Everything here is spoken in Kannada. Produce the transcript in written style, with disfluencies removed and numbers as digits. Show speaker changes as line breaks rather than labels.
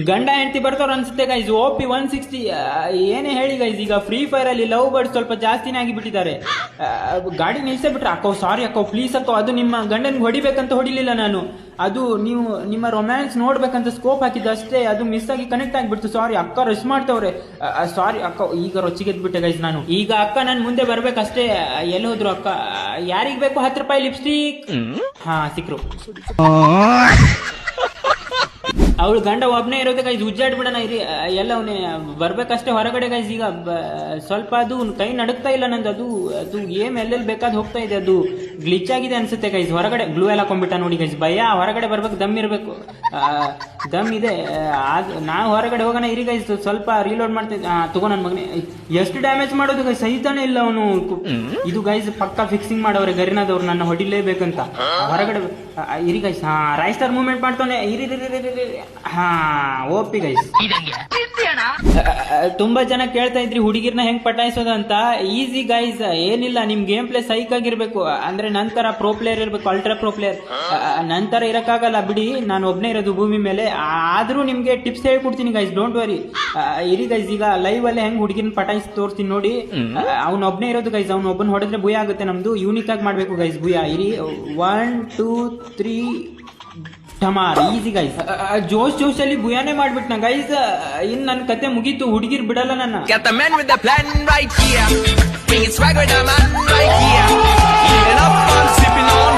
ಗಂಡ ಹೆಂಡತಿ ಬರ್ತಾರ ಅನ್ಸುತ್ತೆ ಗೈಸ್. OP 160 ಏನೇ ಹೇಳಿ ಗೈಸ್, ಈಗ ಫ್ರೀ ಫೈರ್ ಅಲ್ಲಿ ಲವ್ ಬರ್ಡ್ ಸ್ವಲ್ಪ ಜಾಸ್ತಿನೇ ಆಗಿಬಿಟ್ಟಿದ್ದಾರೆ. ಗಾಡಿ ನಿಲ್ಸೇ ಬಿಟ್ರೆ ಅಕ್ಕೋ ಸಾರಿ ಅಕ್ಕೋ ಪ್ಲೀಸ್ ಅಕ್ಕೋ, ಅದು ನಿಮ್ಮ ಗಂಡನ್ಗೆ ಹೊಡಿಬೇಕಂತ ಹೊಡಿಲಿಲ್ಲ ನಾನು, ಅದು ನೀವು ನಿಮ್ಮ ರೊಮ್ಯಾನ್ಸ್ ನೋಡ್ಬೇಕಂತ ಸ್ಕೋಪ್ ಹಾಕಿದ್ದು ಅಷ್ಟೇ, ಅದು ಮಿಸ್ ಆಗಿ ಕನೆಕ್ಟ್ ಆಗಿಬಿಡ್ತು. ಸಾರಿ ಅಕ್ಕ ರಶ್ ಮಾಡ್ತವ್ರೆ, ಸಾರಿ ಅಕ್ಕ. ಈಗ ರೊಚ್ಚಿಗೆದ್ಬಿಟ್ಟೆ ಗೈಸ್ ನಾನು. ಈಗ ಅಕ್ಕ ನನ್ ಮುಂದೆ ಬರ್ಬೇಕಷ್ಟೇ. ಎಲ್ಲಿ ಹೋದ್ರು ಅಕ್ಕ? ಯಾರಿಗ್ ಬೇಕು 10 ರೂಪಾಯಿ ಲಿಪ್ಸ್ಟಿಕ್? ಹಾ ಸಿಕ್ರು. ಅವಳು ಗಂಡ ಒಬ್ನೇ ಇರೋದೇ ಗೈಸ್, ಉಜ್ಜಾಡ್ ಬಿಡೋಣ ಇರಿ. ಎಲ್ಲ ಅವನೇ ಬರ್ಬೇಕಷ್ಟೇ ಹೊರಗಡೆ ಗೈಸ್. ಈಗ ಸ್ವಲ್ಪ ಅದು ಕೈ ನಡುಕ್ತಾ ಇಲ್ಲ ನಂದು, ಅದು ಗೇಮ್ ಎಲ್ಲೆಲ್ಲಿ ಬೇಕಾದ್ ಹೋಗ್ತಾ ಇದೆ, ಅದು ಗ್ಲಿಚ್ ಆಗಿದೆ ಅನ್ಸುತ್ತೆ ಗೈಸ್. ಹೊರಗಡೆ ಗ್ಲೂ ಎಲ್ಲ ಹಾಕೊಂಡ್ಬಿಟ್ಟ ನೋಡಿ ಗೈಸ್. ಭಯ, ಹೊರಗಡೆ ಬರ್ಬೇಕು, ದಮ್ ಇರಬೇಕು, ದಮ್ ಇದೆ. ನಾವು ಹೊರಗಡೆ ಹೋಗೋಣ ಇರಿ ಗೈಸ್, ಸ್ವಲ್ಪ ರೀಲೋಡ್ ಮಾಡ್ತಾ ತಗೋ ನನ್ನ ಮಗನೇ. ಎಷ್ಟು ಡ್ಯಾಮೇಜ್ ಮಾಡೋದು ಗೈಸ್, ಸಹಿತಾನೆ ಇಲ್ಲ ಅವನು. ಇದು ಗೈಸ್ ಪಕ್ಕ ಫಿಕ್ಸಿಂಗ್ ಮಾಡವ್ರೆ ಗರಿನಾದವ್ರು, ನನ್ನ ಹೊಡಿಲೇಬೇಕಂತ. ಹೊರಗಡೆ ಇರಿ ಗೈಸ್. ರೈ ಸ್ಟಾರ್ ಮೂವ್ಮೆಂಟ್ ಮಾಡ್ತಾನೆ ಇರಿ. ಹಾ ಓಪಿ ಗೈಸ್. ತುಂಬಾ ಜನ ಕೇಳ್ತಾ ಇದ್ರಿ ಹುಡುಗಿರ್ನ ಹೆಂಗ್ ಪಟಾಯಿಸೋದು ಅಂತ. ಈಸಿ ಗೈಸ್, ಏನಿಲ್ಲ, ನಿಮ್ ಗೇಮ್ ಪ್ಲೇ ಸೈಕ್ ಆಗಿರ್ಬೇಕು, ಅಂದ್ರೆ ನಂತರ ಪ್ರೋ ಪ್ಲೇಯರ್ ಇರ್ಬೇಕು, ಅಲ್ಟ್ರಾ ಪ್ರೋ ಪ್ಲೇಯರ್. ನಂತರ ಇರಕ್ಕಾಗಲ್ಲ ಬಿಡಿ, ನಾನು ಒಬ್ನೇ ಇರೋದು ಭೂಮಿ ಮೇಲೆ. ಆದ್ರೂ ನಿಮ್ಗೆ ಟಿಪ್ಸ್ ಹೇಳ್ಕೊಡ್ತೀನಿ ಗೈಸ್, ಡೋಂಟ್ ವರಿ. ಇರಿ ಗೈಸ್, ಈಗ ಲೈವ್ ಅಲ್ಲೇ ಹೆಂಗ್ ಹುಡುಗಿನ ಪಟಾಯಿಸಿ ತೋರಿಸ್ತೀನಿ ನೋಡಿ. ಅವ್ನ ಒಬ್ನೇ ಇರೋದು ಗೈಸ್, ಅವ್ನ ಒಬ್ಬನ್ ಹೊಡೆದ್ರೆ ಭೂಯ ಆಗುತ್ತೆ ನಮ್ದು. ಯೂನಿಕ್ ಆಗಿ ಮಾಡ್ಬೇಕು ಗೈಸ್ ಭೂಯ. ಇರಿ 1 2 3 ಟಮಾರ್. Easy guys. ಜೋಶ್ ಅಲ್ಲಿ ಭೂಯಾನೇ ಮಾಡ್ಬಿಟ್ನ ಗೈಸ್. ಇನ್ ನನ್ ಕತೆ ಮುಗೀತು, ಹುಡುಗಿರ್ ಬಿಡಲ್ಲ ನನ್ನ.
Got the man with the plan right here. Bring it swag with the man right here. Eating up, I'm sipping on.